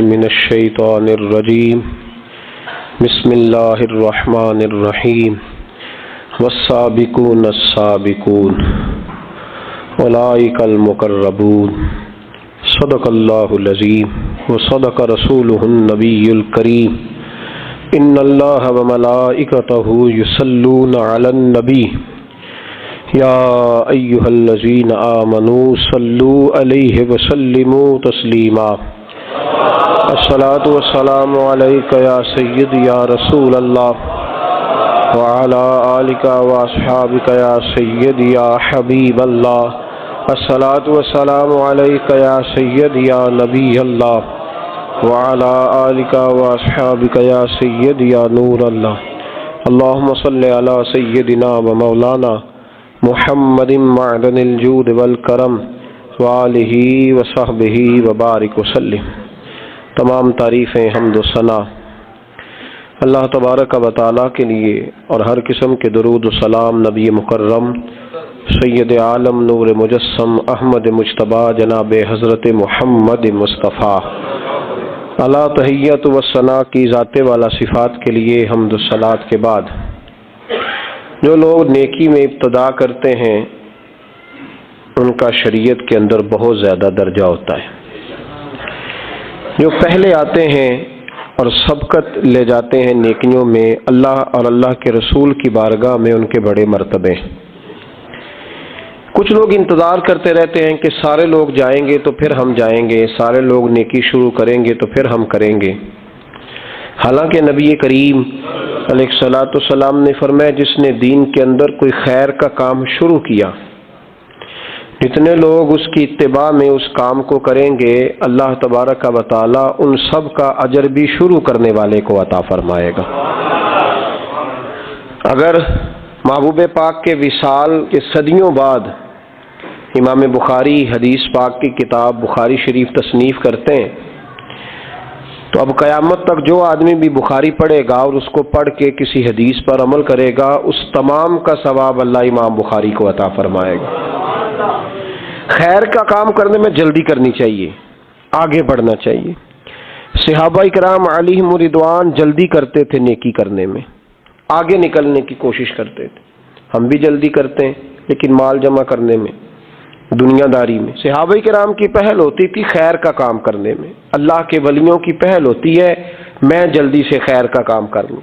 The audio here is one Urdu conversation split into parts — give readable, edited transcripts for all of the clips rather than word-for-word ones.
من الشیطان الرجیم بسم اللہ الرحمن الرحیم والسابقون السابقون اولئک المقربون صدق اللہ العظیم وصدق رسولہ النبی الکریم ان اللہ وملائکتہ یصلون علی النبی یا ایھا الذین آمنوا صلوا علیہ وسلموا تسلیما الصلاۃ والسلام علیک یا سید یا رسول اللہ وعلی آلک واصحابک یا سید یا حبیب اللہ الصلاۃ والسلام علیک یا سید یا نبی اللہ وعلی آلک واصحابک یا سید یا نور اللہ اللہم صلی علی سیدنا و مولانا محمد معدن الجود والکرم وآلہ وصحبہ وبارک وسلم۔ تمام تعریفیں حمد و ثنا اللہ تبارک و تعالیٰ کے لیے اور ہر قسم کے درود و سلام نبی مکرم سید عالم نور مجسم احمد مجتبیٰ جناب حضرت محمد مصطفیٰ اعلیٰ تحیت و ثنا کی ذات والا صفات کے لیے حمد و صلات کے بعد جو لوگ نیکی میں ابتدا کرتے ہیں ان کا شریعت کے اندر بہت زیادہ درجہ ہوتا ہے۔ جو پہلے آتے ہیں اور سبقت لے جاتے ہیں نیکیوں میں، اللہ اور اللہ کے رسول کی بارگاہ میں ان کے بڑے مرتبے ہیں۔ کچھ لوگ انتظار کرتے رہتے ہیں کہ سارے لوگ جائیں گے تو پھر ہم جائیں گے، سارے لوگ نیکی شروع کریں گے تو پھر ہم کریں گے۔ حالانکہ نبی کریم علیہ الصلوۃ والسلام نے فرمایا جس نے دین کے اندر کوئی خیر کا کام شروع کیا، جتنے لوگ اس کی اتباع میں اس کام کو کریں گے اللہ تبارک و تعالی ان سب کا اجر بھی شروع کرنے والے کو عطا فرمائے گا۔ اگر محبوب پاک کے وصال کے صدیوں بعد امام بخاری حدیث پاک کی کتاب بخاری شریف تصنیف کرتے ہیں تو اب قیامت تک جو آدمی بھی بخاری پڑھے گا اور اس کو پڑھ کے کسی حدیث پر عمل کرے گا اس تمام کا ثواب اللہ امام بخاری کو عطا فرمائے گا۔ خیر کا کام کرنے میں جلدی کرنی چاہیے، آگے بڑھنا چاہیے۔ صحابہ کرام علیہم رضوان جلدی کرتے تھے نیکی کرنے میں، آگے نکلنے کی کوشش کرتے تھے۔ ہم بھی جلدی کرتے ہیں لیکن مال جمع کرنے میں، دنیا داری میں۔ صحابہ کرام کی پہل ہوتی تھی خیر کا کام کرنے میں، اللہ کے ولیوں کی پہل ہوتی ہے میں جلدی سے خیر کا کام کر لوں۔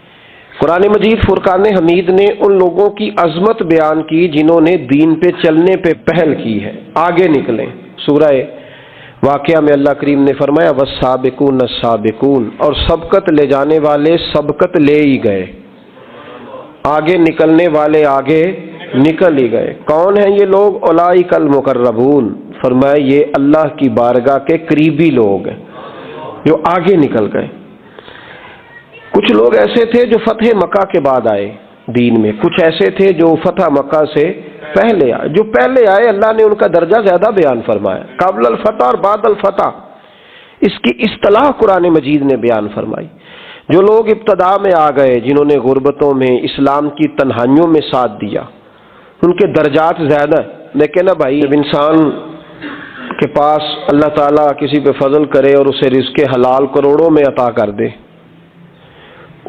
قرآن مجید فرقان حمید نے ان لوگوں کی عظمت بیان کی جنہوں نے دین پہ چلنے پہ پہل کی ہے، آگے نکلیں۔ سورہ واقعہ میں اللہ کریم نے فرمایا والسابقون السابقون، اور سبقت لے جانے والے سبقت لے ہی گئے، آگے نکلنے والے آگے نکل ہی گئے۔ کون ہیں یہ لوگ؟ اولئک المقربون، فرمایا یہ اللہ کی بارگاہ کے قریبی لوگ ہیں جو آگے نکل گئے۔ کچھ لوگ ایسے تھے جو فتح مکہ کے بعد آئے دین میں، کچھ ایسے تھے جو فتح مکہ سے پہلے آئے۔ جو پہلے آئے اللہ نے ان کا درجہ زیادہ بیان فرمایا، قبل الفتح اور بعد الفتح، اس کی اصطلاح قرآن مجید نے بیان فرمائی۔ جو لوگ ابتدا میں آ گئے، جنہوں نے غربتوں میں اسلام کی تنہائیوں میں ساتھ دیا، ان کے درجات زیادہ ہیں۔ لیکن نا بھائی جب انسان کے پاس اللہ تعالیٰ کسی پہ فضل کرے اور اسے رزق حلال کروڑوں میں عطا کر دے،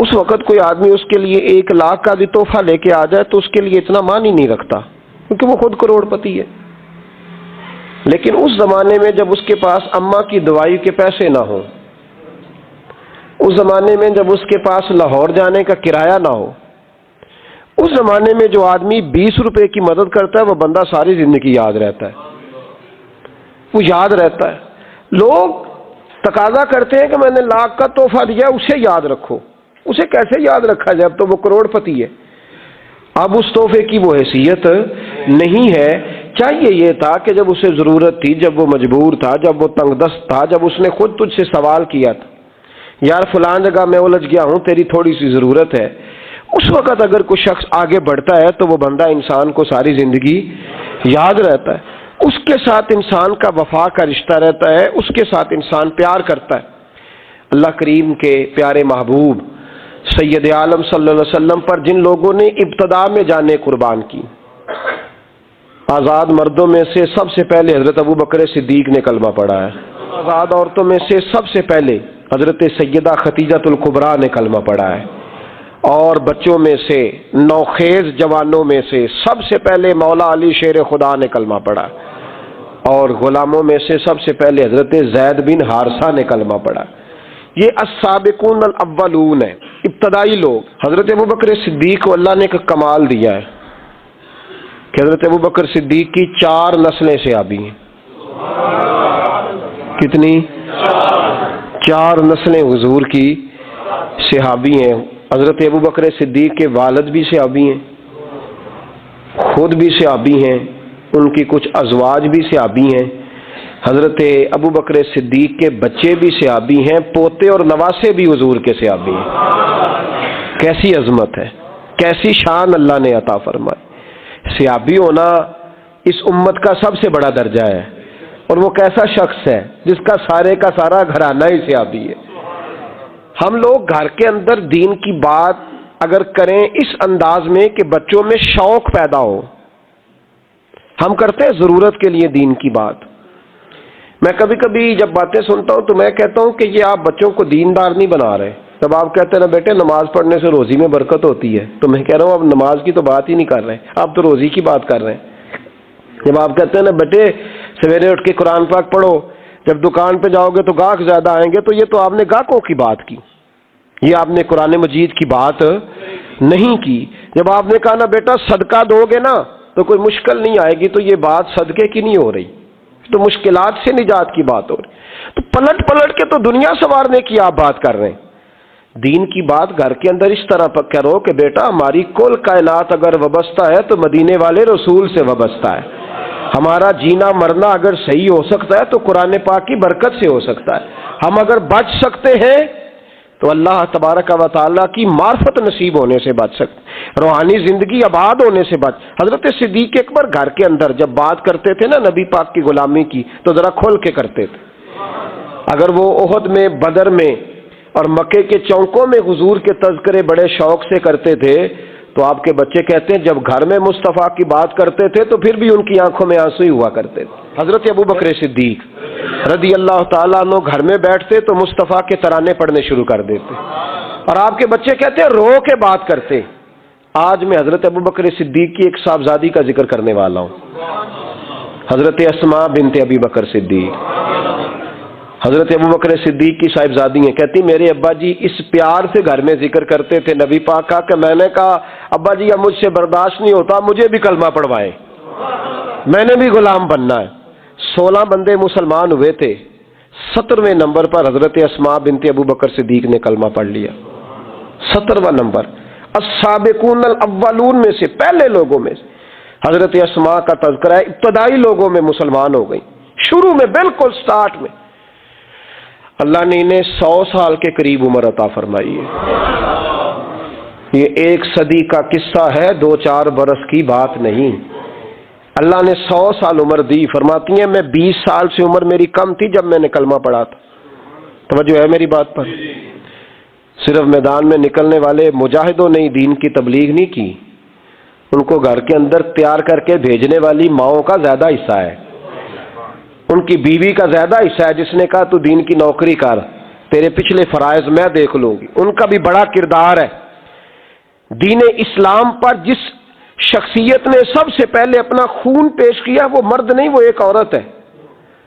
اس وقت کوئی آدمی اس کے لیے 1,00,000 کا بھی تحفہ لے کے آ جائے تو اس کے لیے اتنا معنی نہیں رکھتا کیونکہ وہ خود کروڑ پتی ہے۔ لیکن اس زمانے میں جب اس کے پاس اماں کی دوائی کے پیسے نہ ہوں، اس زمانے میں جب اس کے پاس لاہور جانے کا کرایہ نہ ہو، اس زمانے میں جو آدمی 20 روپے کی مدد کرتا ہے وہ بندہ ساری زندگی یاد رہتا ہے، وہ یاد رہتا ہے۔ لوگ تقاضا کرتے ہیں کہ میں نے 1,00,000 کا تحفہ دیا اسے یاد رکھو۔ اسے کیسے یاد رکھا جائے؟ اب تو وہ کروڑ پتی ہے، اب اس تحفے کی وہ حیثیت نہیں ہے۔ چاہیے یہ تھا کہ جب اسے ضرورت تھی، جب وہ مجبور تھا، جب وہ تنگ دست تھا، جب اس نے خود تجھ سے سوال کیا تھا یار فلان جگہ میں الجھ گیا ہوں تیری تھوڑی سی ضرورت ہے، اس وقت اگر کوئی شخص آگے بڑھتا ہے تو وہ بندہ انسان کو ساری زندگی یاد رہتا ہے، اس کے ساتھ انسان کا وفا کا رشتہ رہتا ہے، اس کے ساتھ انسان پیار کرتا ہے۔ اللہ کریم کے پیارے محبوب سید عالم صلی اللہ علیہ وسلم پر جن لوگوں نے ابتدا میں جانیں قربان کی، آزاد مردوں میں سے سب سے پہلے حضرت ابو بکر صدیق نے کلمہ پڑھا ہے، آزاد عورتوں میں سے سب سے پہلے حضرت سیدہ خدیجہ الکبریٰ نے کلمہ پڑھا ہے، اور بچوں میں سے نوخیز جوانوں میں سے سب سے پہلے مولا علی شیر خدا نے کلمہ پڑھا، اور غلاموں میں سے سب سے پہلے حضرت زید بن حارثہ نے کلمہ پڑھا۔ یہ السابقون الاولون ہیں، ابتدائی لوگ۔ حضرت ابوبکر صدیق کو اللہ نے ایک کمال دیا ہے کہ حضرت ابوبکر صدیق کی 4 نسلیں صحابی ہیں۔ کتنی؟ 4 نسلیں حضور کی صحابی ہیں۔ حضرت ابوبکر صدیق کے والد بھی صحابی ہیں، خود بھی صحابی ہیں، ان کی کچھ ازواج بھی صحابی ہیں، حضرت ابوبکر صدیق کے بچے بھی صحابی ہیں، پوتے اور نواسے بھی حضور کے صحابی ہیں۔ کیسی عظمت ہے، کیسی شان اللہ نے عطا فرمائی۔ صحابی ہونا اس امت کا سب سے بڑا درجہ ہے، اور وہ کیسا شخص ہے جس کا سارے کا سارا گھرانہ ہی صحابی ہے۔ ہم لوگ گھر کے اندر دین کی بات اگر کریں اس انداز میں کہ بچوں میں شوق پیدا ہو، ہم کرتے ہیں ضرورت کے لیے دین کی بات۔ میں کبھی کبھی جب باتیں سنتا ہوں تو میں کہتا ہوں کہ یہ آپ بچوں کو دیندار نہیں بنا رہے۔ جب آپ کہتے ہیں نا بیٹے نماز پڑھنے سے روزی میں برکت ہوتی ہے، تو میں کہہ رہا ہوں آپ نماز کی تو بات ہی نہیں کر رہے، آپ تو روزی کی بات کر رہے ہیں۔ جب آپ کہتے ہیں نا بیٹے سویرے اٹھ کے قرآن پاک پڑھو، جب دکان پہ جاؤ گے تو گاہک زیادہ آئیں گے، تو یہ تو آپ نے گاہکوں کی بات کی، یہ آپ نے قرآن مجید کی بات نہیں کی۔ جب آپ نے کہا نا بیٹا صدقہ دو گے نا تو کوئی مشکل نہیں آئے گی، تو یہ بات صدقے کی نہیں ہو رہی، تو مشکلات سے نجات کی بات ہو رہی۔ تو پلٹ پلٹ کے تو دنیا سنوارنے کی آپ بات کر رہے ہیں۔ دین کی بات گھر کے اندر اس طرح کرو کہ بیٹا ہماری کل کائنات اگر وابستہ ہے تو مدینے والے رسول سے وابستہ ہے، ہمارا جینا مرنا اگر صحیح ہو سکتا ہے تو قرآن پاک کی برکت سے ہو سکتا ہے، ہم اگر بچ سکتے ہیں تو اللہ تبارک و تعالیٰ کی معرفت نصیب ہونے سے بچ سکتے، روحانی زندگی آباد ہونے سے بچ۔ حضرت صدیق اکبر گھر کے اندر جب بات کرتے تھے نا نبی پاک کی غلامی کی تو ذرا کھول کے کرتے تھے۔ اگر وہ احد میں، بدر میں اور مکے کے چوکوں میں حضور کے تذکرے بڑے شوق سے کرتے تھے تو آپ کے بچے کہتے ہیں جب گھر میں مصطفیٰ کی بات کرتے تھے تو پھر بھی ان کی آنکھوں میں آنسو ہی ہوا کرتے تھے۔ حضرت ابوبکر صدیق رضی اللہ تعالیٰ عنہ گھر میں بیٹھتے تو مصطفیٰ کے ترانے پڑھنے شروع کر دیتے، اور آپ کے بچے کہتے ہیں رو کے بات کرتے۔ آج میں حضرت ابوبکر صدیق کی ایک صاحبزادی کا ذکر کرنے والا ہوں، حضرت اسماء بنت ابی بکر صدیق۔ حضرت ابوبکر صدیق کی صاحبزادی ہیں، کہتی میرے ابا جی اس پیار سے گھر میں ذکر کرتے تھے نبی پاک کا کہ میں نے کہا ابا جی اب مجھ سے برداشت نہیں ہوتا، مجھے بھی کلمہ پڑھوائیں، میں نے بھی غلام بننا ہے۔ 16 بندے مسلمان ہوئے تھے، 17ویں نمبر پر حضرت اسماء بنت ابوبکر صدیق نے کلمہ پڑھ لیا۔ 17واں نمبر السابقون الاولون میں سے، پہلے لوگوں میں سے حضرت اسماء کا تذکرہ ہے، ابتدائی لوگوں میں مسلمان ہو گئی، شروع میں بالکل سٹارٹ میں۔ اللہ نے انہیں 100 سال کے قریب عمر عطا فرمائی ہے۔ یہ 1 صدی کا قصہ ہے، 2-4 برس کی بات نہیں۔ اللہ نے 100 سال عمر دی۔ فرماتی ہیں میں 20 سال سے عمر میری کم تھی جب میں نے کلمہ پڑھا تھا۔ توجہ ہے میری بات پر؟ صرف میدان میں نکلنے والے مجاہدوں نے دین کی تبلیغ نہیں کی، ان کو گھر کے اندر تیار کر کے بھیجنے والی ماؤں کا زیادہ حصہ ہے، ان کی بیوی کا زیادہ حصہ ہے جس نے کہا تو دین کی نوکری کر، تیرے پچھلے فرائض میں دیکھ لوں گی، ان کا بھی بڑا کردار ہے۔ دین اسلام پر جس شخصیت نے سب سے پہلے اپنا خون پیش کیا وہ مرد نہیں، وہ ایک عورت ہے۔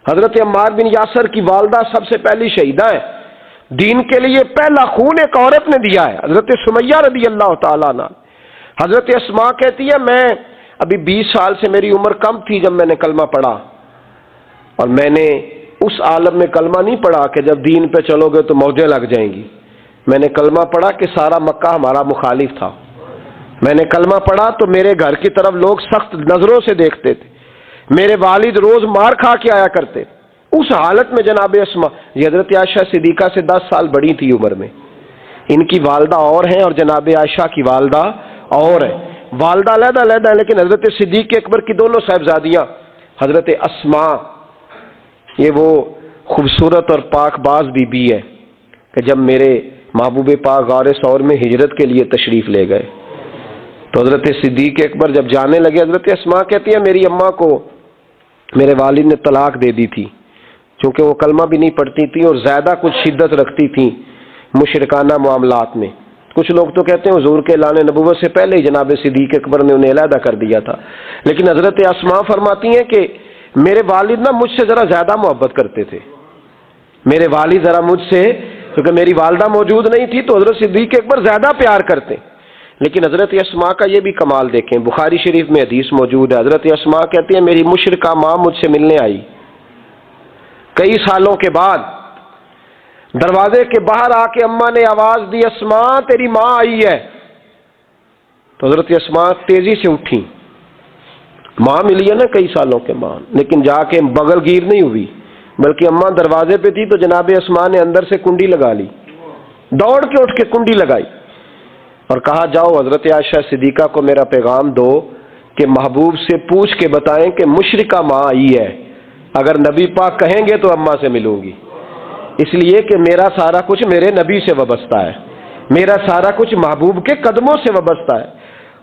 حضرت عمار بن یاسر کی والدہ سب سے پہلی شہیدہ ہے، دین کے لیے پہلا خون ایک عورت نے دیا ہے، حضرت سمیہ رضی اللہ تعالیٰ عنہ۔ حضرت اسماء کہتی ہے میں ابھی 20 سال سے میری عمر کم تھی جب میں نے کلمہ پڑھا، اور میں نے اس عالم میں کلمہ نہیں پڑھا کہ جب دین پہ چلو گے تو موجیں لگ جائیں گی، میں نے کلمہ پڑھا کہ سارا مکہ ہمارا مخالف تھا، میں نے کلمہ پڑھا تو میرے گھر کی طرف لوگ سخت نظروں سے دیکھتے تھے، میرے والد روز مار کھا کے آیا کرتے۔ اس حالت میں جناب اسماء، یہ حضرت عائشہ صدیقہ سے 10 سال بڑی تھی عمر میں، ان کی والدہ اور ہیں اور جناب عائشہ کی والدہ اور ہیں، والدہ علیحدہ علیحدہ ہیں، لیکن حضرت صدیق اکبر کی دونوں صاحبزادیاں حضرت اسماء یہ وہ خوبصورت اور پاک باز بی بی ہے کہ جب میرے محبوب پاک غار ثور میں ہجرت کے لیے تشریف لے گئے تو حضرت صدیق اکبر جب جانے لگے، حضرت اسماء کہتی ہے میری اماں کو میرے والد نے طلاق دے دی تھی، چونکہ وہ کلمہ بھی نہیں پڑھتی تھی اور زیادہ کچھ شدت رکھتی تھیں مشرکانہ معاملات میں۔ کچھ لوگ تو کہتے ہیں حضور کے اعلان نبوت سے پہلے ہی جناب صدیق اکبر نے انہیں علیحدہ کر دیا تھا، لیکن حضرت اسماء فرماتی ہیں کہ میرے والد نا مجھ سے ذرا زیادہ محبت کرتے تھے، میرے والد ذرا مجھ سے، کیونکہ میری والدہ موجود نہیں تھی تو حضرت صدیق اکبر زیادہ پیار کرتے۔ لیکن حضرت اسماء کا یہ بھی کمال دیکھیں، بخاری شریف میں حدیث موجود ہے، حضرت اسماء کہتی ہیں میری مشرکہ ماں مجھ سے ملنے آئی کئی سالوں کے بعد، دروازے کے باہر آ کے اماں نے آواز دی اسماء تیری ماں آئی ہے، تو حضرت اسماء تیزی سے اٹھی، ماں ملی ہے نا کئی سالوں کے بعد، لیکن جا کے بغل گیر نہیں ہوئی، بلکہ اماں دروازے پہ تھی تو جناب اسماء نے اندر سے کنڈی لگا لی، دوڑ کے اٹھ کے کنڈی لگائی اور کہا جاؤ حضرت عائشہ صدیقہ کو میرا پیغام دو کہ محبوب سے پوچھ کے بتائیں کہ مشرکہ ماں آئی ہے، اگر نبی پاک کہیں گے تو اماں سے ملوں گی، اس لیے کہ میرا سارا کچھ میرے نبی سے وابستہ ہے، میرا سارا کچھ محبوب کے قدموں سے وابستہ ہے،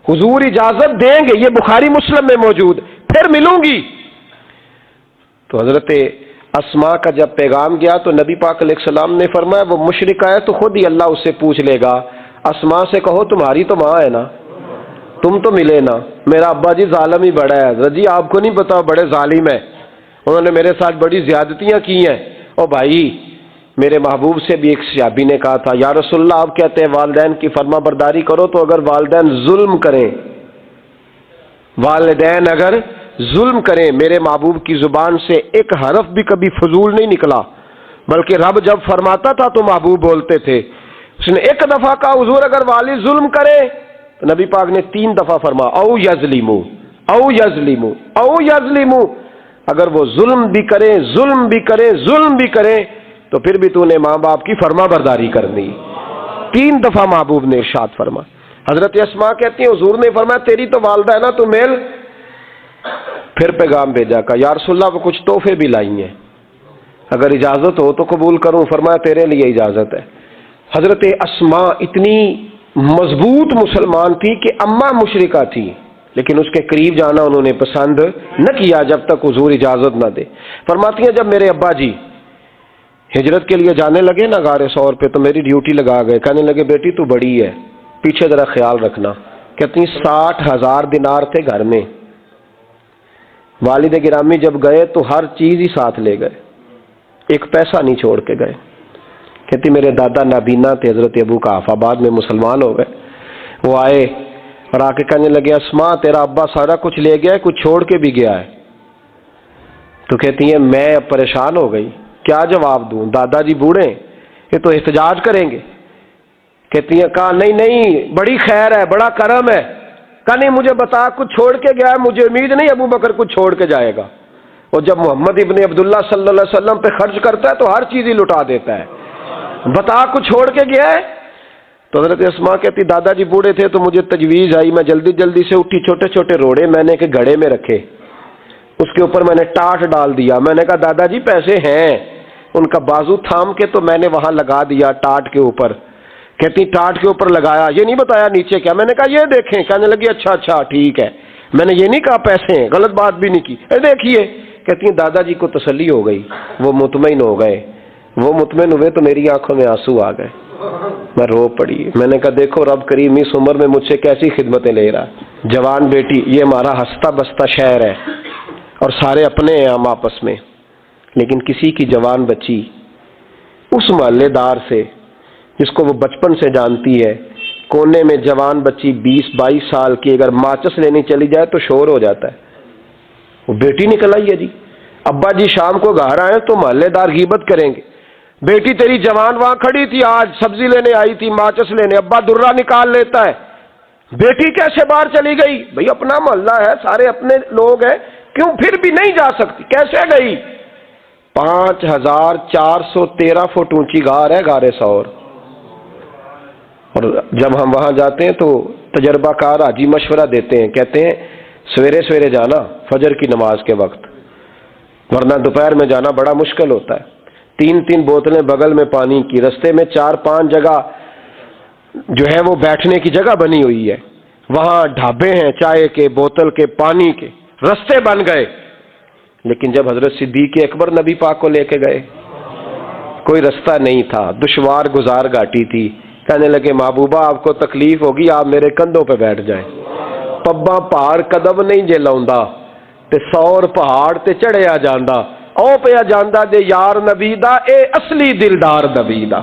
حضور اجازت دیں گے، یہ بخاری مسلم میں موجود، پھر ملوں گی۔ تو حضرت اسماء کا جب پیغام گیا تو نبی پاک علیہ السلام نے فرمایا وہ مشرکہ ہے تو خود ہی اللہ اس سے پوچھ لے گا، اسماء سے کہو تمہاری تو ماں ہے نا، تم تو ملے نا، میرا ابا جی ظالم ہی بڑا ہے، حضرت جی آپ کو نہیں پتا بڑے ظالم ہیں، انہوں نے میرے ساتھ بڑی زیادتیاں کی ہیں۔ او بھائی، میرے محبوب سے بھی ایک صحابی نے کہا تھا یا رسول اللہ آپ کہتے ہیں والدین کی فرما برداری کرو، تو اگر والدین ظلم کریں، والدین اگر ظلم کریں، میرے محبوب کی زبان سے ایک حرف بھی کبھی فضول نہیں نکلا، بلکہ رب جب فرماتا تھا تو محبوب بولتے تھے۔ اس نے ایک دفعہ کہا حضور اگر والد ظلم کرے، تو نبی پاک نے 3 دفعہ فرما او یظلمو او یظلمو او یظلمو، اگر وہ ظلم بھی کریں ظلم بھی کریں ظلم بھی کریں تو پھر بھی تو نے ماں باپ کی فرما برداری کرنی۔ 3 دفعہ محبوب نے ارشاد فرما۔ حضرت اسماء کہتی ہیں حضور نے فرمایا تیری تو والدہ ہے نا تو میل، پھر پیغام بھیجا کہ یا رسول اللہ وہ کچھ تحفے بھی لائی ہیں، اگر اجازت ہو تو قبول کروں، فرمایا تیرے لیے اجازت ہے۔ حضرت اسماء اتنی مضبوط مسلمان تھی کہ اماں مشرکہ تھی، لیکن اس کے قریب جانا انہوں نے پسند نہ کیا جب تک حضور اجازت نہ دے۔ فرماتی ہیں جب میرے ابا جی ہجرت کے لیے جانے لگے نا غار ثور پہ تو میری ڈیوٹی لگا گئے، کہنے لگے بیٹی تو بڑی ہے، پیچھے ذرا خیال رکھنا۔ کہتی 60,000 دینار تھے گھر میں، والد گرامی جب گئے تو ہر چیز ہی ساتھ لے گئے، ایک پیسہ نہیں چھوڑ کے گئے۔ کہتی میرے دادا نابینا تھے حضرت ابو قحافہ، بعد میں مسلمان ہو گئے، وہ آئے اور آ کے کہنے لگے اسماء تیرا ابا سارا کچھ لے گیا ہے، کچھ چھوڑ کے بھی گیا ہے۔ تو کہتی ہیں میں اب پریشان ہو گئی، کیا جواب دوں، دادا جی بوڑھے یہ تو احتجاج کریں گے۔ کہتی ہیں کہا نہیں نہیں بڑی خیر ہے، بڑا کرم ہے، کہا نہیں مجھے بتا کچھ چھوڑ کے گیا ہے، مجھے امید نہیں ابو بکر کچھ چھوڑ کے جائے گا، اور جب محمد ابن عبداللہ صلی اللہ علیہ وسلم پہ خرچ کرتا ہے تو ہر چیز ہی لٹا دیتا ہے، بتا کچھ چھوڑ کے گیا ہے۔ تو حضرت اسماء کہتی دادا جی بوڑھے تھے تو مجھے تجویز آئی، میں جلدی جلدی سے اٹھی، چھوٹے چھوٹے روڑے میں نے کہ گھڑے میں رکھے، اس کے اوپر میں نے ٹاٹ ڈال دیا، میں نے کہا دادا جی پیسے ہیں، ان کا بازو تھام کے تو میں نے وہاں لگا دیا ٹاٹ کے اوپر۔ کہتی ٹاٹ کے اوپر لگایا، یہ نہیں بتایا نیچے کیا، میں نے کہا یہ دیکھیں، کہنے لگی اچھا اچھا ٹھیک ہے، میں نے یہ نہیں کہا پیسے ہیں، غلط بات بھی نہیں کی، دیکھیے۔ کہتی ہیں دادا جی کو تسلی ہو گئی، وہ مطمئن ہو گئے، وہ مطمئن ہوئے تو میری آنکھوں میں آنسو آ گئے، میں رو پڑی، میں نے کہا دیکھو رب کریم اس عمر میں مجھ سے کیسی خدمتیں لے رہا۔ جوان بیٹی یہ ہمارا ہنستا بستا شہر ہے اور سارے اپنے ہیں ہم آپس میں، لیکن کسی کی جوان بچی اس محلے دار سے جس کو وہ بچپن سے جانتی ہے، کونے میں جوان بچی 20-22 سال کی اگر ماچس لینے چلی جائے تو شور ہو جاتا ہے، وہ بیٹی نکل آئی ہے جی، ابا جی شام کو گھر آئے تو محلے دار غیبت کریں گے، بیٹی تیری جوان وہاں کھڑی تھی آج سبزی لینے آئی تھی ماچس لینے، ابا درہ نکال لیتا ہے، بیٹی کیسے باہر چلی گئی؟ بھئی اپنا محلہ ہے، سارے اپنے لوگ ہیں، کیوں پھر بھی نہیں جا سکتی؟ کیسے گئی؟ 5413 فٹ اونچی غار ہے غار ثور، اور جب ہم وہاں جاتے ہیں تو تجربہ کار حاجی مشورہ دیتے ہیں، کہتے ہیں سویرے سویرے جانا فجر کی نماز کے وقت، ورنہ دوپہر میں جانا بڑا مشکل ہوتا ہے۔ 3 بوتلیں بغل میں پانی کی، رستے میں 4-5 جگہ جو ہے وہ بیٹھنے کی جگہ بنی ہوئی ہے، وہاں ڈھابے ہیں چائے کے، بوتل کے، پانی کے، رستے بن گئے۔ لیکن جب حضرت صدیق اکبر نبی پاک کو لے کے گئے، کوئی رستہ نہیں تھا، دشوار گزار گھاٹی تھی، کہنے لگے محبوبہ آپ کو تکلیف ہوگی، آپ میرے کندھوں پہ بیٹھ جائیں، پبا پہاڑ قدم نہیں جے لاؤندا تے 100 پہاڑ تے چڑھیا جاندا، او پیا جاندا جے یار نبی دا، اے اصلی دلدار نبی دا۔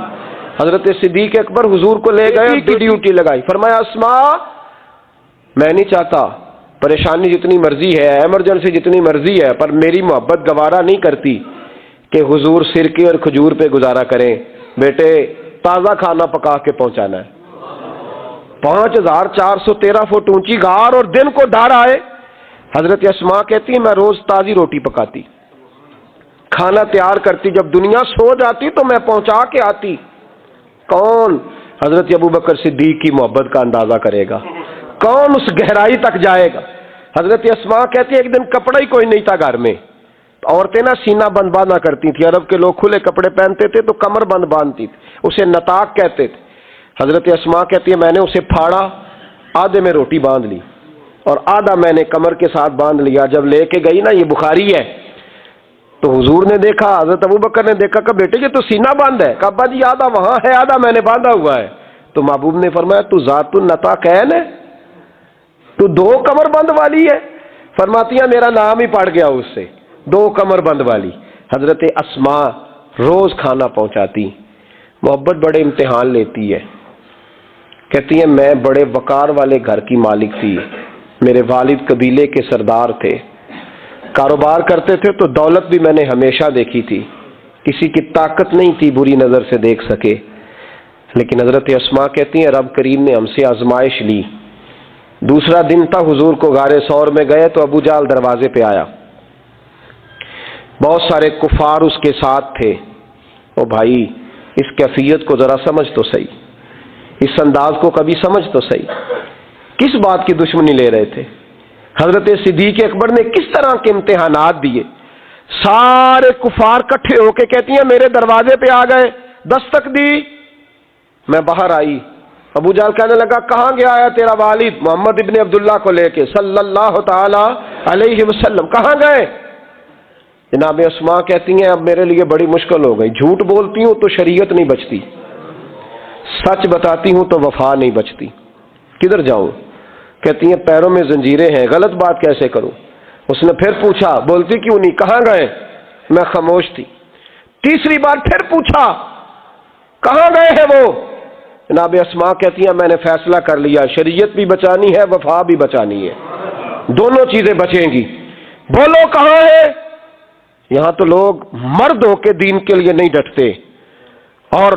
حضرت صدیق اکبر حضور کو لے گئے، کی ڈیوٹی لگائی، فرمایا اسماء میں نہیں چاہتا، پریشانی جتنی مرضی ہے، ایمرجنسی جتنی مرضی ہے، پر میری محبت گوارا نہیں کرتی کہ حضور سرکے اور کھجور پہ گزارا کریں، بیٹے تازہ کھانا پکا کے پہنچانا ہے۔ 5413 فٹ اونچی غار اور دن کو ڈر آئے، حضرت اسماء کہتی ہیں میں روز تازی روٹی پکاتی، کھانا تیار کرتی، جب دنیا سو جاتی تو میں پہنچا کے آتی۔ کون حضرت ابوبکر صدیق کی محبت کا اندازہ کرے گا؟ کون اس گہرائی تک جائے گا؟ حضرت اسماء کہتی ہے ایک دن کپڑا ہی کوئی نہیں تھا گھر میں، عورتیں نا سینہ بند باندھا کرتی تھی، عرب کے لوگ کھلے کپڑے پہنتے تھے تو کمر بند باندھتی تھی، اسے نطاق کہتے تھے۔ حضرت اسماء کہتی ہے میں نے اسے پھاڑا، آدھے میں روٹی باندھ لی اور آدھا میں نے کمر کے ساتھ باندھ لیا، جب لے کے گئی نا، یہ بخاری ہے، تو حضور نے دیکھا، حضرت ابوبکر نے دیکھا کہ بیٹے یہ تو سینہ بند ہے، کہا ابا جی آدھا وہاں ہے آدھا میں نے باندھا ہوا ہے، تو محبوب نے فرمایا تو ذات النطاقین ہے، تو 2 کمر بند والی ہے؟ فرماتی ہیں میرا نام ہی پڑ گیا اس سے، 2 کمر بند والی۔ حضرت اسماء روز کھانا پہنچاتی، محبت بڑے امتحان لیتی ہے، کہتی ہیں میں بڑے وقار والے گھر کی مالک تھی، میرے والد قبیلے کے سردار تھے، کاروبار کرتے تھے تو دولت بھی میں نے ہمیشہ دیکھی تھی، کسی کی طاقت نہیں تھی بری نظر سے دیکھ سکے، لیکن حضرت اسماء کہتی ہیں رب کریم نے ہم سے آزمائش لی۔ دوسرا دن تھا، حضور کو غار ثور میں گئے تو ابو جہل دروازے پہ آیا، بہت سارے کفار اس کے ساتھ تھے۔ او بھائی اس کیفیت کو ذرا سمجھ تو صحیح، اس انداز کو کبھی سمجھ تو صحیح، کس بات کی دشمنی لے رہے تھے؟ حضرت صدیق اکبر نے کس طرح کے امتحانات دیے؟ سارے کفار کٹھے ہو کے کہتی ہیں میرے دروازے پہ آ گئے، دستک دی، میں باہر آئی، ابو جہل کہنے لگا کہاں گیا ہے تیرا والد محمد ابن عبداللہ کو لے کے صلی اللہ تعالی علیہ وسلم، کہاں گئے؟ جناب اسماء کہتی ہیں اب میرے لیے بڑی مشکل ہو گئی، جھوٹ بولتی ہوں تو شریعت نہیں بچتی، سچ بتاتی ہوں تو وفا نہیں بچتی، کدھر جاؤں؟ کہتی ہیں پیروں میں زنجیریں ہیں، غلط بات کیسے کروں؟ اس نے پھر پوچھا بولتی کیوں نہیں، کہاں گئے؟ میں خاموش تھی۔ تیسری بار پھر پوچھا کہاں گئے ہیں وہ؟ جناب اسماء کہتی ہیں میں نے فیصلہ کر لیا، شریعت بھی بچانی ہے وفا بھی بچانی ہے، دونوں چیزیں بچیں گی، بولو کہاں ہے؟ یہاں تو لوگ مرد ہو کے دین کے لیے نہیں ڈٹتے، اور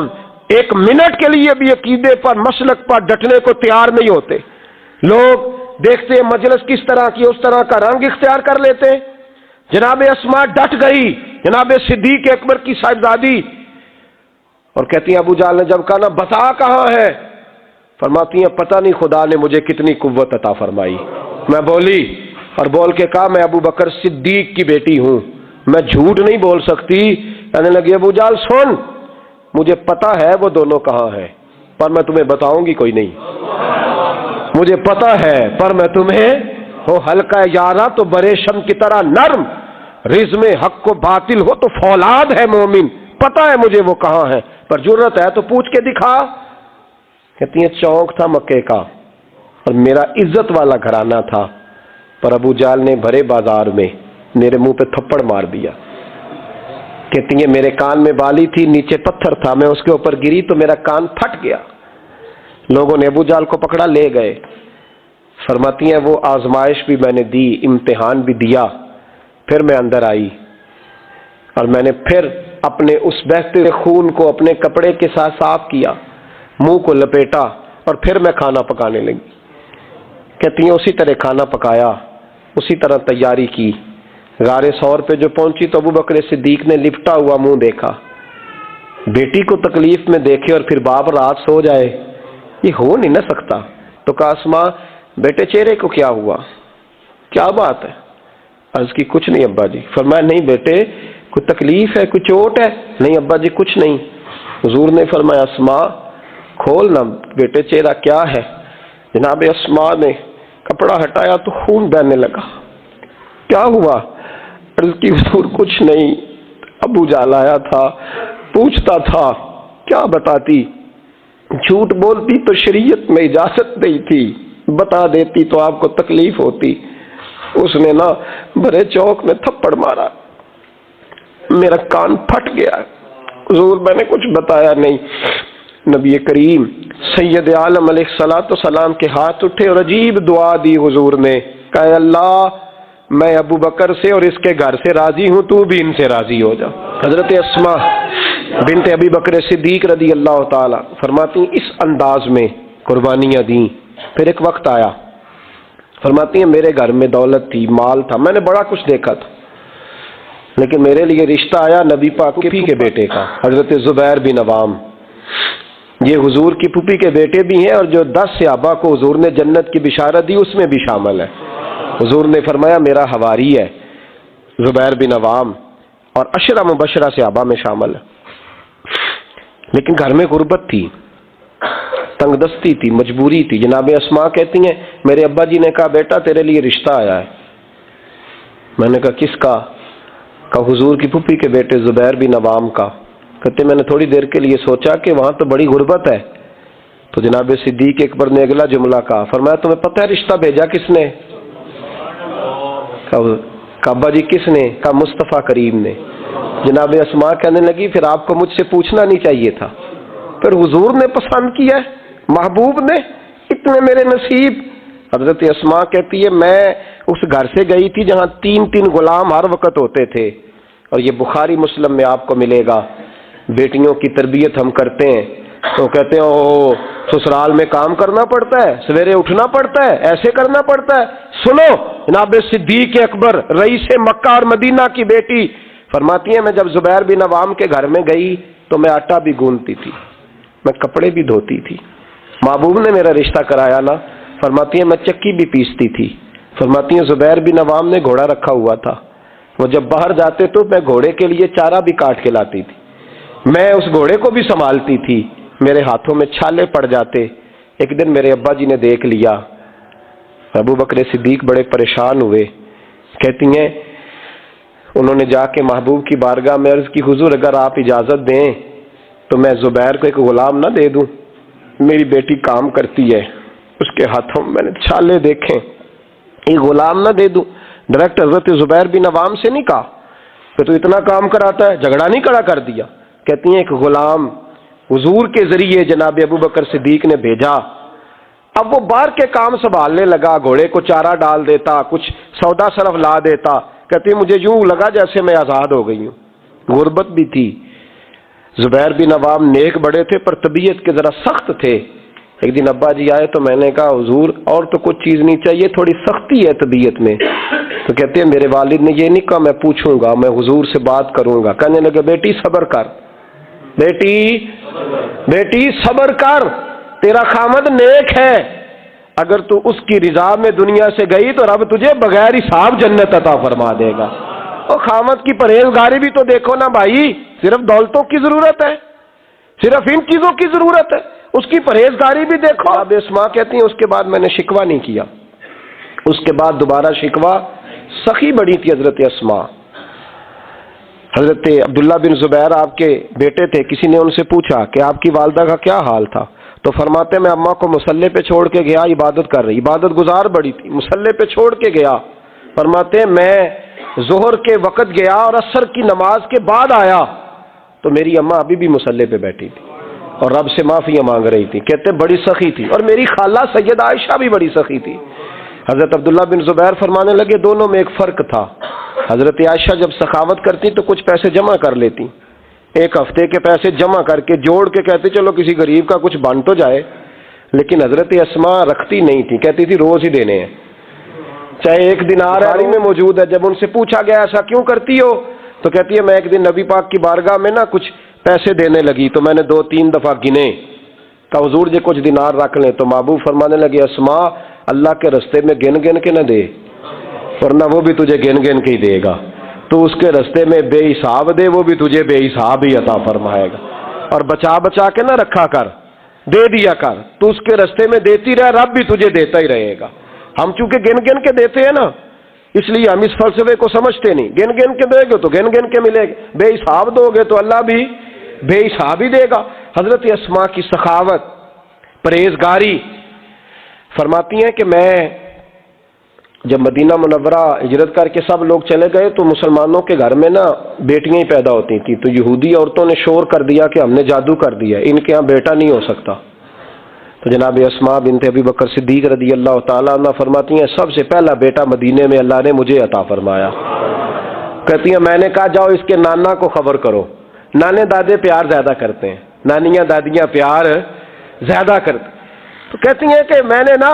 1 منٹ کے لیے بھی عقیدے پر مسلک پر ڈٹنے کو تیار نہیں ہوتے۔ لوگ دیکھتے ہیں مجلس کس طرح کی، اس طرح کا رنگ اختیار کر لیتے ہیں۔ جناب اسماء ڈٹ گئی، جناب صدیق اکبر کی صاحبزادی، اور کہتی ہیں ابو جہل نے جب کہا نا بتا کہاں ہے، فرماتی ہیں پتہ نہیں خدا نے مجھے کتنی قوت عطا فرمائی، میں بولی اور بول کے کہا میں ابو بکر صدیق کی بیٹی ہوں، میں جھوٹ نہیں بول سکتی۔ کہنے لگی ابو جہل سن، مجھے پتا ہے وہ دونوں کہاں ہیں، پر میں تمہیں بتاؤں گی کوئی نہیں، مجھے پتا ہے پر میں تمہیں، ہو ہلکا یارا تو برے شم کی طرح نرم، رزم حق کو باطل ہو تو فولاد ہے مومن، پتا ہے مجھے وہ کہاں ہے، پر جرت ہے تو پوچھ کے دکھا۔ کہتی ہیں چونک تھا مکے کا اور میرا عزت والا گھرانہ تھا، پر ابو جہل نے بھرے بازار میں میرے منہ پہ تھپڑ مار دیا۔ کہتی ہیں میرے کان میں بالی تھی، نیچے پتھر تھا، میں اس کے اوپر گری تو میرا کان پھٹ گیا، لوگوں نے ابو جہل کو پکڑا لے گئے۔ فرماتی ہیں وہ آزمائش بھی میں نے دی، امتحان بھی دیا، پھر میں اندر آئی اور میں نے پھر اپنے اس بہتے ہوئے خون کو اپنے کپڑے کے ساتھ صاف کیا، منہ کو لپیٹا اور پھر میں کھانا پکانے لگی۔ کہتی ہیں اسی طرح کھانا پکایا، اسی طرح تیاری کی۔ غار ثور پہ جو پہنچی تو ابو بکر صدیق نے لپٹا ہوا منہ دیکھا، بیٹی کو تکلیف میں دیکھے اور پھر باپ رات سو جائے، یہ ہو نہیں نہ سکتا۔ تو کہا اسماء بیٹے چہرے کو کیا ہوا، کیا بات ہے؟ عرض کی کچھ نہیں ابا جی۔ فرمایا نہیں بیٹے کوئی تکلیف ہے، کوئی چوٹ ہے؟ نہیں ابا جی کچھ نہیں۔ حضور نے فرمایا اسماء کھول نہ بیٹے چہرہ کیا ہے؟ جناب اسماء نے کپڑا ہٹایا تو خون بہنے لگا۔ کیا ہوا؟ عرض کی حضور کچھ نہیں، ابو جہل آیا تھا، پوچھتا تھا کیا بتاتی، جھوٹ بولتی تو شریعت میں اجازت نہیں تھی، بتا دیتی تو آپ کو تکلیف ہوتی۔ اس نے نا بڑے چوک میں تھپڑ مارا، میرا کان پھٹ گیا، حضور میں نے کچھ بتایا نہیں۔ نبی کریم سید عالم علیہ الصلوۃ والسلام کے ہاتھ اٹھے اور عجیب دعا دی حضور نے، کہ اللہ میں ابو بکر سے اور اس کے گھر سے راضی ہوں، تو بھی ان سے راضی ہو جا۔ حضرت اسماء بنت ابی بکر صدیق رضی اللہ تعالی فرماتی ہیں اس انداز میں قربانیاں دیں۔ پھر ایک وقت آیا، فرماتی ہیں میرے گھر میں دولت تھی، مال تھا، میں نے بڑا کچھ دیکھا تھا، لیکن میرے لیے رشتہ آیا نبی پاک کی پھوپھی کے بیٹے کا، حضرت زبیر بن عوام۔ یہ حضور کی پھوپھی کے بیٹے بھی ہیں، اور جو 10 صحابہ کو حضور نے جنت کی بشارت دی اس میں بھی شامل ہے۔ حضور نے فرمایا میرا حواری ہے زبیر بن عوام، اور 10 مبشرہ صحابہ میں شامل ہے۔ لیکن گھر میں غربت تھی، تنگ دستی تھی، مجبوری تھی۔ جناب اسماء کہتی ہیں میرے ابا جی نے کہا بیٹا تیرے لیے رشتہ آیا ہے۔ میں نے کہا کس کا؟ کہا حضور کی پھوپھی کے بیٹے زبیر بن عوام کا۔ کہتے میں نے تھوڑی دیر کے لیے سوچا کہ وہاں تو بڑی غربت ہے، تو جناب صدیق اکبر نے اگلا جملہ کہا، فرمایا تمہیں پتہ ہے رشتہ بھیجا کس نے؟ کہا ابا جی کس نے؟ کہا مصطفیٰ کریم نے۔ جناب اسماء کہنے لگی پھر آپ کو مجھ سے پوچھنا نہیں چاہیے تھا، پھر حضور نے پسند کیا ہے، محبوب نے، اتنے میرے نصیب۔ حضرت اسماء کہتی ہے میں اس گھر سے گئی تھی جہاں 3 غلام ہر وقت ہوتے تھے، اور یہ بخاری مسلم میں آپ کو ملے گا۔ بیٹیوں کی تربیت ہم کرتے ہیں تو کہتے ہیں او سسرال میں کام کرنا پڑتا ہے، سویرے اٹھنا پڑتا ہے، ایسے کرنا پڑتا ہے۔ سنو جناب صدیق اکبر رئیس مکہ اور مدینہ کی بیٹی فرماتی ہیں میں جب زبیر بن عوام کے گھر میں گئی تو میں آٹا بھی گوندتی تھی، میں کپڑے بھی دھوتی تھی، محبوب نے میرا رشتہ کرایا نا۔ فرماتی ہیں میں چکی بھی پیستی تھی۔ فرماتی ہیں زبیر بن عوام نے گھوڑا رکھا ہوا تھا، وہ جب باہر جاتے تو میں گھوڑے کے لیے چارہ بھی کاٹ کے لاتی تھی، میں اس گھوڑے کو بھی سنبھالتی تھی، میرے ہاتھوں میں چھالے پڑ جاتے۔ ایک دن میرے ابا جی نے دیکھ لیا، ابو بکر صدیق بڑے پریشان ہوئے۔ کہتی ہیں انہوں نے جا کے محبوب کی بارگاہ میں عرض کی حضور اگر آپ اجازت دیں تو میں زبیر کو ایک غلام نہ دے دوں، میری بیٹی کام کرتی ہے، اس کے ہاتھوں میں نے چھالے دیکھیں، ایک غلام نہ دے دوں؟ ڈائریکٹ حضرت زبیر بن عوام سے نہیں کہا کہ تو اتنا کام کراتا ہے، جھگڑا نہیں کھڑا کر دیا۔ کہتی ہیں ایک غلام حضور کے ذریعے جناب ابو بکر صدیق نے بھیجا، اب وہ باہر کے کام سنبھالنے لگا، گھوڑے کو چارہ ڈال دیتا، کچھ سودا صرف لا دیتا۔ کہتی مجھے یوں لگا جیسے میں آزاد ہو گئی ہوں۔ غربت بھی تھی، زبیر بن عوام نیک بڑے تھے پر طبیعت کے ذرا سخت تھے۔ ایک دن ابا جی آئے تو میں نے کہا حضور اور تو کچھ چیز نہیں چاہیے، تھوڑی سختی ہے طبیعت میں۔ تو کہتے ہیں میرے والد نے یہ نہیں کہا میں پوچھوں گا، میں حضور سے بات کروں گا۔ کہنے لگے بیٹی صبر کر، بیٹی صبر کر، تیرا خامد نیک ہے، اگر تو اس کی رضا میں دنیا سے گئی تو رب تجھے بغیر حساب جنت عطا فرما دے گا۔ اور خامد کی پرہیزگاری بھی تو دیکھو نا بھائی، صرف دولتوں کی ضرورت ہے، صرف ان چیزوں کی ضرورت ہے، اس کی پرہیزگاری بھی دیکھو۔ اب اسماء کہتی ہیں اس کے بعد میں نے شکوہ نہیں کیا، اس کے بعد دوبارہ شکوہ، سخی بڑی تھی حضرت اسماء۔ حضرت عبداللہ بن زبیر آپ کے بیٹے تھے، کسی نے ان سے پوچھا کہ آپ کی والدہ کا کیا حال تھا، تو فرماتے میں اماں کو مصلے پہ چھوڑ کے گیا، عبادت کر رہی، عبادت گزار بڑی تھی، مصلے پہ چھوڑ کے گیا۔ فرماتے میں ظہر کے وقت گیا اور عصر کی نماز کے بعد آیا تو میری اماں ابھی بھی مصلے پہ بیٹھی تھی اور رب سے معافیاں مانگ رہی تھی۔ کہتے بڑی سخی تھی، اور میری خالہ سیدہ عائشہ بھی بڑی سخی تھی۔ حضرت عبداللہ بن زبیر فرمانے لگے دونوں میں ایک فرق تھا، حضرت عائشہ جب سخاوت کرتی تو کچھ پیسے جمع کر لیتی، ایک ہفتے کے پیسے جمع کر کے جوڑ کے کہتے چلو کسی غریب کا کچھ بن تو جائے، لیکن حضرت اسماء رکھتی نہیں تھی، کہتی تھی روز ہی دینے ہیں، چاہے ایک دینار ہے میں موجود ہے۔ جب ان سے پوچھا گیا ایسا کیوں کرتی ہو تو کہتی ہے میں ایک دن نبی پاک کی بارگاہ میں نا کچھ پیسے دینے لگی تو میں نے 2-3 دفعہ گنے، کہا حضور جی کچھ دینار رکھ لیں، تو محبوب فرمانے لگے اسماء اللہ کے رستے میں گن گن کے نہ دے، ورنہ وہ بھی تجھے گن گن کے ہی دے گا، تو اس کے رستے میں بے حساب دے، وہ بھی تجھے بے حساب ہی عطا فرمائے گا، اور بچا بچا کے نہ رکھا کر، دے دیا کر، تو اس کے رستے میں دیتی رہے، رب بھی تجھے دیتا ہی رہے گا۔ ہم چونکہ گن گن کے دیتے ہیں نا، اس لیے ہم اس فلسفے کو سمجھتے نہیں. گن گن کے دے گے تو گن گن کے ملے گا، بے حساب دو گے تو اللہ بھی بے حساب ہی دے گا. حضرت اسماء کی سخاوت، پرہیزگاری، فرماتی ہیں کہ میں جب مدینہ منورہ ہجرت کر کے سب لوگ چلے گئے تو مسلمانوں کے گھر میں نا بیٹیاں ہی پیدا ہوتی تھیں، تو یہودی عورتوں نے شور کر دیا کہ ہم نے جادو کر دیا، ان کے ہاں بیٹا نہیں ہو سکتا. تو جناب اسماء بنت ابی بکر صدیق رضی اللہ تعالیٰ عنہ فرماتی ہیں سب سے پہلا بیٹا مدینے میں اللہ نے مجھے عطا فرمایا. کہتی ہیں میں نے کہا جاؤ اس کے نانا کو خبر کرو. نانے دادے پیار زیادہ کرتے ہیں، نانیاں دادیاں پیار زیادہ کرتے. تو کہتی ہیں کہ میں نے نا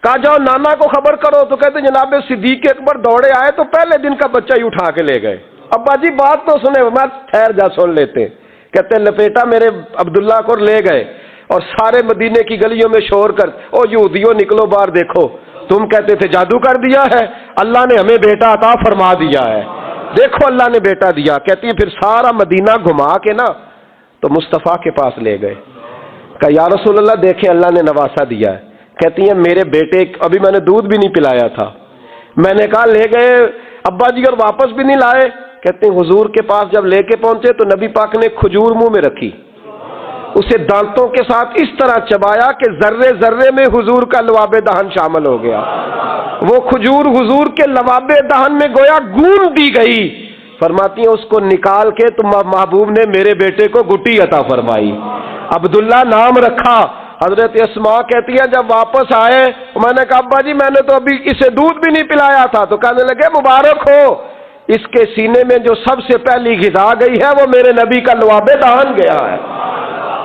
کہا جاؤ نانا کو خبر کرو. تو کہتے ہیں جناب صدیق اکبر دوڑے آئے تو پہلے دن کا بچہ ہی اٹھا کے لے گئے. ابا جی بات تو سنے، میں ٹھہر جا سن لیتے. کہتے لپیٹا میرے عبداللہ کو لے گئے اور سارے مدینے کی گلیوں میں شور کر او یہودیوں نکلو باہر دیکھو، تم کہتے تھے جادو کر دیا ہے، اللہ نے ہمیں بیٹا عطا فرما دیا ہے، دیکھو اللہ نے بیٹا دیا. کہتی ہیں پھر سارا مدینہ گھما کے نا تو مصطفیٰ کے پاس لے گئے. کہا یا رسول اللہ دیکھیں اللہ نے نواسا دیا ہے. کہتی ہیں میرے بیٹے ابھی میں نے دودھ بھی نہیں پلایا تھا، میں نے کہا لے گئے ابا جی اور واپس بھی نہیں لائے. کہتے ہیں حضور کے پاس جب لے کے پہنچے تو نبی پاک نے کھجور منہ میں رکھی، اسے دانتوں کے ساتھ اس طرح چبایا کہ ذرے ذرے میں حضور کا لواب دہن شامل ہو گیا. وہ کھجور حضور کے لواب دہن میں گویا گون دی گئی. فرماتی ہیں اس کو نکال کے تو محبوب نے میرے بیٹے کو گٹی عطا فرمائی، عبداللہ نام رکھا. حضرت اسماء کہتی ہے جب واپس آئے میں نے کہا ابا جی میں نے تو ابھی اسے دودھ بھی نہیں پلایا تھا. تو کہنے لگے مبارک ہو، اس کے سینے میں جو سب سے پہلی غذا گئی ہے وہ میرے نبی کا لواب دہن گیا ہے.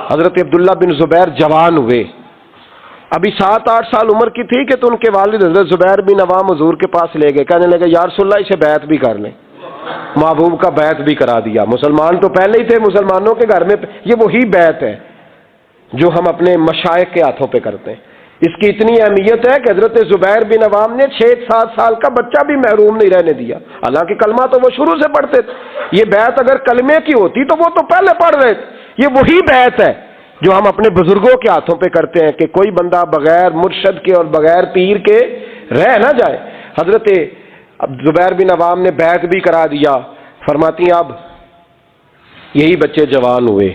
حضرت عبداللہ بن زبیر جوان ہوئے، ابھی 7-8 سال عمر کی تھی کہ تو ان کے والد حضرت زبیر بن عوام حضور کے پاس لے گئے. کہنے لگے یا رسول اللہ اسے بیعت بھی کر لیں. محبوب کا بیعت بھی کرا دیا. مسلمان تو پہلے ہی تھے، مسلمانوں کے گھر میں یہ وہی بیعت ہے جو ہم اپنے مشائخ کے ہاتھوں پہ کرتے ہیں. اس کی اتنی اہمیت ہے کہ حضرت زبیر بن عوام نے 6-7 سال کا بچہ بھی محروم نہیں رہنے دیا، حالانکہ کلمہ تو وہ شروع سے پڑھتے تھے. یہ بیعت اگر کلمے کی ہوتی تو وہ تو پہلے پڑھ رہے تھے. یہ وہی بیعت ہے جو ہم اپنے بزرگوں کے ہاتھوں پہ کرتے ہیں کہ کوئی بندہ بغیر مرشد کے اور بغیر پیر کے رہ نہ جائے. حضرت زبیر بن عوام نے بیعت بھی کرا دیا. فرماتی ہیں اب یہی بچے جوان ہوئے.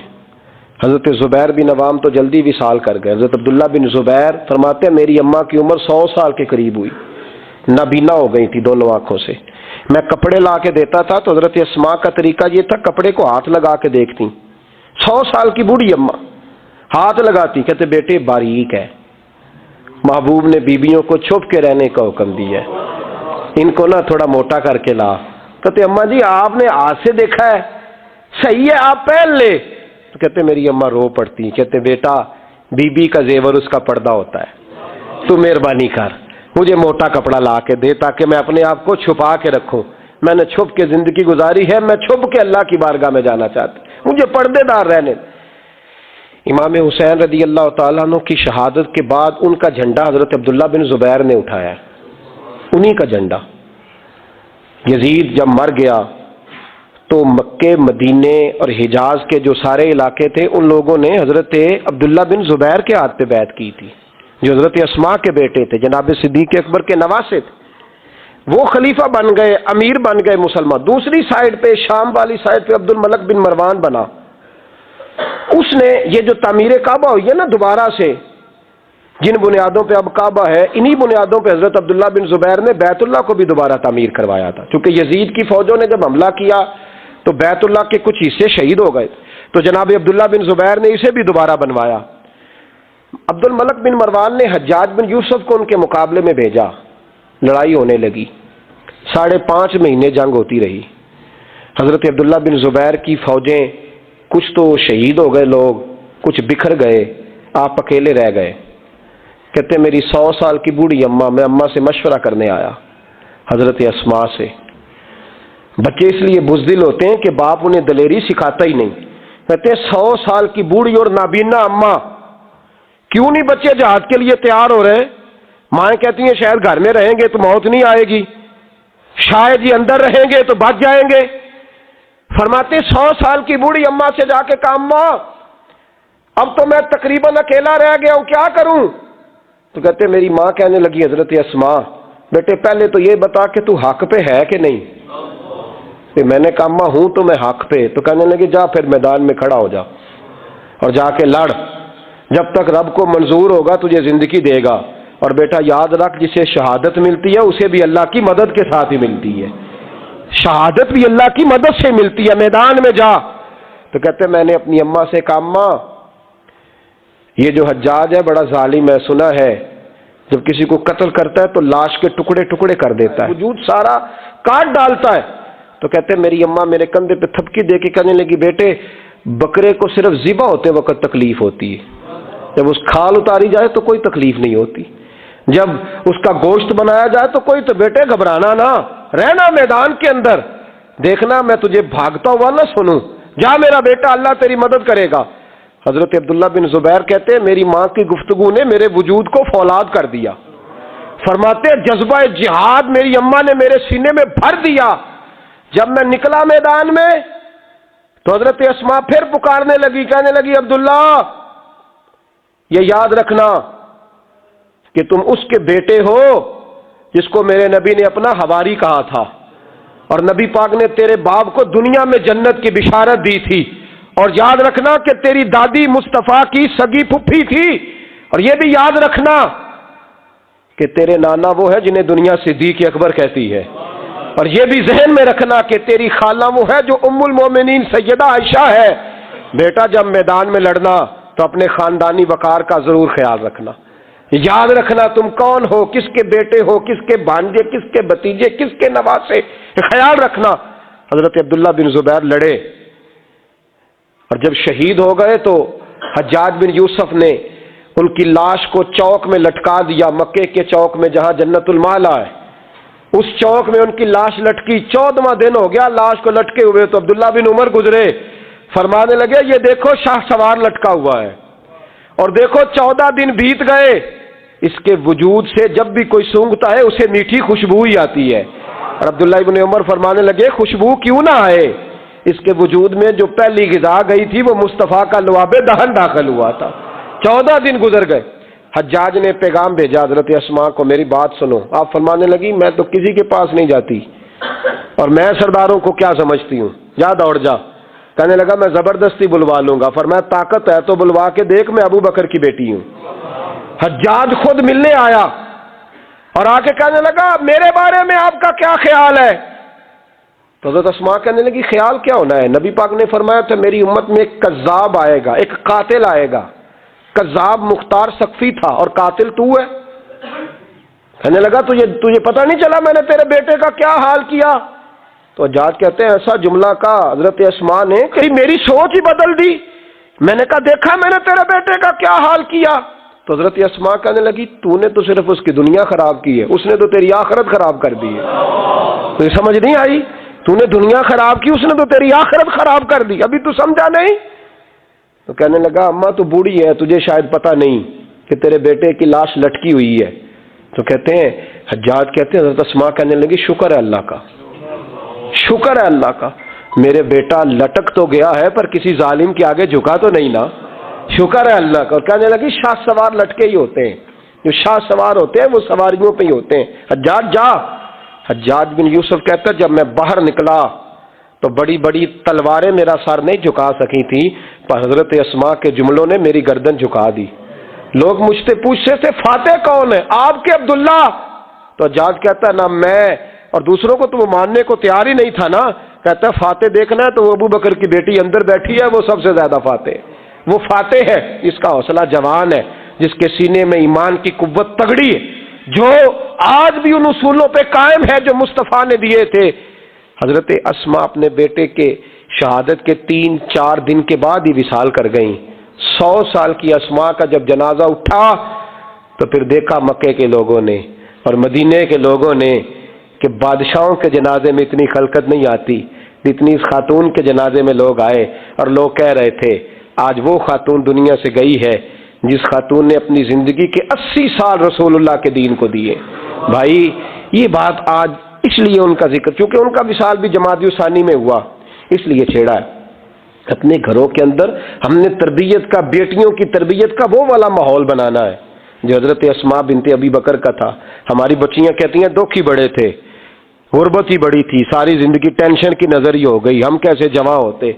حضرت زبیر بن عوام تو جلدی وصال کر گئے. حضرت عبداللہ بن زبیر فرماتے ہیں میری اماں کی عمر 100 سال کے قریب ہوئی، نابینا ہو گئی تھی دونوں آنکھوں سے. میں کپڑے لا کے دیتا تھا تو حضرت اسماء کا طریقہ یہ تھا کپڑے کو ہاتھ لگا کے دیکھتی. 100 سال کی بوڑھی اماں ہاتھ لگاتی، کہتے بیٹے باریک ہے. محبوب نے بیویوں کو چھپ کے رہنے کا حکم دیا ہے، ان کو نا تھوڑا موٹا کر کے لا. کہتے اماں جی آپ نے ہاتھ سے دیکھا ہے، صحیح ہے آپ پہن لے. تو کہتے میری اماں رو پڑتی. کہتے بیٹا بی بی کا زیور اس کا پردہ ہوتا ہے، تو مہربانی کر مجھے موٹا کپڑا لا کے دے تاکہ میں اپنے آپ کو چھپا کے رکھوں. میں نے چھپ کے زندگی گزاری ہے، میں چھپ کے اللہ کی بارگاہ میں جانا چاہتی، مجھے پردے دار رہنے. امام حسین رضی اللہ تعالیٰ عنہ کی شہادت کے بعد ان کا جھنڈا حضرت عبداللہ بن زبیر نے اٹھایا، انہی کا جھنڈا. یزید جب مر گیا تو مکے مدینے اور حجاز کے جو سارے علاقے تھے ان لوگوں نے حضرت عبداللہ بن زبیر کے ہاتھ پہ بیعت کی تھی، جو حضرت اسماء کے بیٹے تھے، جناب صدیق اکبر کے نواسے تھے. وہ خلیفہ بن گئے، امیر بن گئے مسلمان. دوسری سائڈ پہ شام والی سائڈ پہ عبد الملک بن مروان بنا. اس نے یہ جو تعمیر کعبہ ہوئی ہے نا دوبارہ سے، جن بنیادوں پہ اب کعبہ ہے انہی بنیادوں پہ حضرت عبداللہ بن زبیر نے بیت اللہ کو بھی دوبارہ تعمیر کروایا تھا. کیونکہ یزید کی فوجوں نے جب حملہ کیا تو بیت اللہ کے کچھ حصے شہید ہو گئے، تو جناب عبداللہ بن زبیر نے اسے بھی دوبارہ بنوایا. عبد الملک بن مروان نے حجاج بن یوسف کو ان کے مقابلے میں بھیجا، لڑائی ہونے لگی، 5.5 مہینے جنگ ہوتی رہی. حضرت عبداللہ بن زبیر کی فوجیں کچھ تو شہید ہو گئے لوگ، کچھ بکھر گئے، آپ اکیلے رہ گئے. کہتے میری 100 سال کی بوڑھی اماں، میں اماں سے مشورہ کرنے آیا حضرت اسماء سے. بچے اس لیے بزدل ہوتے ہیں کہ باپ انہیں دلیری سکھاتا ہی نہیں. کہتے 100 سال کی بوڑھی اور نابینا اماں، کیوں نہیں بچے جہاد کے لیے تیار ہو رہے؟ مائیں کہتی ہیں شاید گھر میں رہیں گے تو موت نہیں آئے گی، شاید یہ اندر رہیں گے تو بچ جائیں گے. فرماتے 100 سال کی بوڑھی اماں سے جا کے کہا ماں اب تو میں تقریباً اکیلا رہ گیا ہوں، کیا کروں؟ تو کہتے میری ماں کہنے لگی حضرت اسماء بیٹے پہلے تو یہ بتا کہ تو حق پہ ہے کہ نہیں؟ میں نے کہا اماں ہوں تو میں حق پہ. تو کہنے لگی جا پھر میدان میں کھڑا ہو جا اور جا کے لڑ، جب تک رب کو منظور ہوگا تجھے زندگی دے گا. اور بیٹا یاد رکھ جسے شہادت ملتی ہے اسے بھی اللہ کی مدد کے ساتھ ہی ملتی ہے. شہادت بھی اللہ کی مدد سے ملتی ہے. میدان میں جا. تو کہتے میں نے اپنی اماں سے کہا اماں یہ جو حجاج ہے بڑا ظالم ہے، سنا ہے جب کسی کو قتل کرتا ہے تو لاش کے ٹکڑے ٹکڑے کر دیتا ہے، وجود سارا کاٹ ڈالتا ہے. تو کہتے میری اماں میرے کندھے پہ تھپکی دے کے کہنے لگی بیٹے بکرے کو صرف ذبح ہوتے وقت تکلیف ہوتی ہے، جب اس کھال اتاری جائے تو کوئی تکلیف نہیں ہوتی، جب اس کا گوشت بنایا جائے تو کوئی. تو بیٹے گھبرانا نہ، رہنا میدان کے اندر، دیکھنا میں تجھے بھاگتا ہوا نہ سنوں. جا میرا بیٹا اللہ تیری مدد کرے گا. حضرت عبداللہ بن زبیر کہتے ہیں میری ماں کی گفتگو نے میرے وجود کو فولاد کر دیا. فرماتے جذبہ جہاد میری اماں نے میرے سینے میں بھر دیا. جب میں نکلا میدان میں تو حضرت اسماء پھر پکارنے لگی، کہنے لگی عبداللہ یہ یاد رکھنا کہ تم اس کے بیٹے ہو جس کو میرے نبی نے اپنا حواری کہا تھا، اور نبی پاک نے تیرے باپ کو دنیا میں جنت کی بشارت دی تھی. اور یاد رکھنا کہ تیری دادی مصطفیٰ کی سگی پھپھی تھی. اور یہ بھی یاد رکھنا کہ تیرے نانا وہ ہے جنہیں دنیا صدیق اکبر کہتی ہے. اور یہ بھی ذہن میں رکھنا کہ تیری خالہ وہ ہے جو ام المومنین سیدہ عائشہ ہے. بیٹا جب میدان میں لڑنا تو اپنے خاندانی وقار کا ضرور خیال رکھنا. یاد رکھنا تم کون ہو، کس کے بیٹے ہو، کس کے بھانجے، کس کے بھتیجے، کس کے نواسے، خیال رکھنا. حضرت عبداللہ بن زبیر لڑے اور جب شہید ہو گئے تو حجاج بن یوسف نے ان کی لاش کو چوک میں لٹکا دیا. مکے کے چوک میں جہاں جنت المالا ہے اس چوک میں ان کی لاش لٹکی. 14واں دن ہو گیا لاش کو لٹکے ہوئے. تو عبداللہ بن عمر گزرے، فرمانے لگے یہ دیکھو شاہ سوار لٹکا ہوا ہے، اور دیکھو 14 دن بیت گئے، اس کے وجود سے جب بھی کوئی سونگتا ہے اسے میٹھی خوشبو ہی آتی ہے. اور عبداللہ بن عمر فرمانے لگے خوشبو کیوں نہ آئے، اس کے وجود میں جو پہلی غذا گئی تھی وہ مصطفیٰ کا لعاب دہن داخل ہوا تھا. 14 دن گزر گئے. حجاج نے پیغام بھیجا حضرت اسماء کو میری بات سنو. آپ فرمانے لگی میں تو کسی کے پاس نہیں جاتی اور میں سرداروں کو کیا سمجھتی ہوں، جا دوڑ جا. کہنے لگا میں زبردستی بلوا لوں گا. فرمایا طاقت ہے تو بلوا کے دیکھ، میں ابو بکر کی بیٹی ہوں. حجاج خود ملنے آیا اور آ کے کہنے لگا میرے بارے میں آپ کا کیا خیال ہے؟ تو حضرت اسماء کہنے لگی خیال کیا ہونا ہے، نبی پاک نے فرمایا تھا میری امت میں ایک کذاب آئے گا، ایک قاتل آئے گا. کذاب مختار سقفی تھا اور قاتل تو ہے. کہنے لگا تجھے پتہ نہیں چلا میں نے تیرے بیٹے کا کیا حال کیا؟ تو حجاج کہتے ہیں ایسا جملہ کا حضرت اسماء نے کہیں میری سوچ ہی بدل دی. میں نے کہا دیکھا میں نے تیرے بیٹے کا کیا حال کیا؟ تو حضرت اسماء کہنے لگی تو نے تو صرف اس کی دنیا خراب کی ہے، اس نے تو تیری آخرت خراب کر دی ہے. تو سمجھ نہیں آئی؟ تو نے دنیا خراب کی، اس نے تو تیری آخرت خراب کر دی، ابھی تو سمجھا نہیں؟ تو کہنے لگا اماں تو بوڑھی ہے، تجھے شاید پتہ نہیں کہ تیرے بیٹے کی لاش لٹکی ہوئی ہے. تو کہتے ہیں حجاج کہتے ہیں حضرت اسماء کہنے لگی شکر ہے اللہ کا، شکر ہے اللہ کا، میرے بیٹا لٹک تو گیا ہے پر کسی ظالم کے آگے جھکا تو نہیں نا، شکر ہے اللہ کا. اور کہنے لگی شاہ سوار لٹکے ہی ہوتے ہیں، جو شاہ سوار ہوتے ہیں وہ سواریوں پہ ہی ہوتے ہیں. حجاج جا. حجاج بن یوسف کہتا جب میں باہر نکلا تو بڑی بڑی تلواریں میرا سر نہیں جھکا سکی تھی، پر حضرت اسماء کے جملوں نے میری گردن جھکا دی. لوگ مجھ سے پوچھتے تھے فاتح کون ہے؟ آپ کے عبداللہ. تو حجاج کہتا ہے نہ میں، اور دوسروں کو تو وہ ماننے کو تیار ہی نہیں تھا نا. کہتا ہے فاتح دیکھنا ہے تو وہ ابو بکر کی بیٹی اندر بیٹھی ہے، وہ سب سے زیادہ فاتح، وہ فاتح ہے جس کا حوصلہ جوان ہے، جس کے سینے میں ایمان کی قوت تگڑی ہے، جو آج بھی ان اصولوں پہ قائم ہے جو مصطفیٰ نے دیے تھے. حضرت اسماء اپنے بیٹے کے شہادت کے 3-4 دن کے بعد ہی وصال کر گئیں. 100 سال کی اسماء کا جب جنازہ اٹھا تو پھر دیکھا مکے کے لوگوں نے اور مدینے کے لوگوں نے کہ بادشاہوں کے جنازے میں اتنی خلقت نہیں آتی جتنی اس خاتون کے جنازے میں لوگ آئے. اور لوگ کہہ رہے تھے آج وہ خاتون دنیا سے گئی ہے جس خاتون نے اپنی زندگی کے 80 سال رسول اللہ کے دین کو دیے. بھائی یہ بات آج اس لیے ان کا ذکر، چونکہ ان کا وصال بھی جمادی ثانی میں ہوا، اس لیے چھیڑا ہے. اپنے گھروں کے اندر ہم نے تربیت کا، بیٹیوں کی تربیت کا وہ والا ماحول بنانا ہے جو حضرت اسماء بنت ابی بکر کا تھا. ہماری بچیاں کہتی ہیں دکھ ہی بڑے تھے، غربت ہی بڑی تھی، ساری زندگی ٹینشن کی نظر ہی ہو گئی، ہم کیسے جمع ہوتے.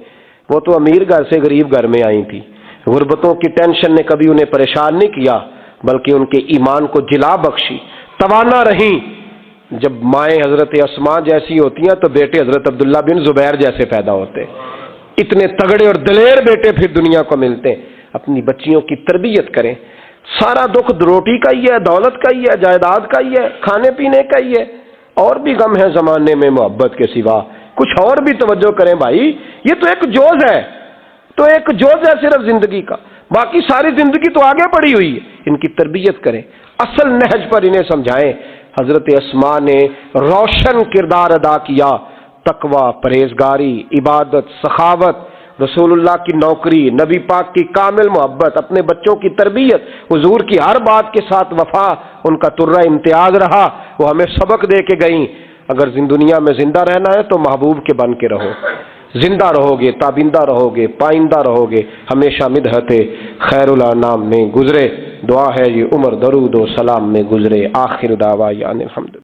وہ تو امیر گھر سے غریب گھر میں آئی تھی. غربتوں کی ٹینشن نے کبھی انہیں پریشان نہیں کیا، بلکہ ان کے ایمان کو جلا بخشی، توانا رہیں. جب مائیں حضرت اسماء جیسی ہوتی ہیں تو بیٹے حضرت عبداللہ بن زبیر جیسے پیدا ہوتے. اتنے تگڑے اور دلیر بیٹے پھر دنیا کو ملتے. اپنی بچیوں کی تربیت کریں. سارا دکھ روٹی کا ہی ہے، دولت کا ہی ہے، جائیداد کا ہی ہے، کھانے پینے کا ہی ہے. اور بھی غم ہے زمانے میں محبت کے سوا، کچھ اور بھی توجہ کریں بھائی. یہ تو ایک جوز ہے، تو ایک جوز ہے صرف زندگی کا، باقی ساری زندگی تو آگے پڑی ہوئی ہے. ان کی تربیت کریں، اصل نہج پر انہیں سمجھائیں. حضرت اسماء نے روشن کردار ادا کیا، تقوی، پرہیزگاری، عبادت، سخاوت، رسول اللہ کی نوکری، نبی پاک کی کامل محبت، اپنے بچوں کی تربیت، حضور کی ہر بات کے ساتھ وفا ان کا ترہ امتیاز رہا. وہ ہمیں سبق دے کے گئیں. اگر دنیا میں زندہ رہنا ہے تو محبوب کے بن کے رہو. زندہ رہو گے، تابندہ رہو گے، پائندہ رہو گے، ہمیشہ مدحت خیر الانام میں گزرے. دعا ہے یہ عمر درود و سلام میں گزرے. آخر دعوانا الحمد.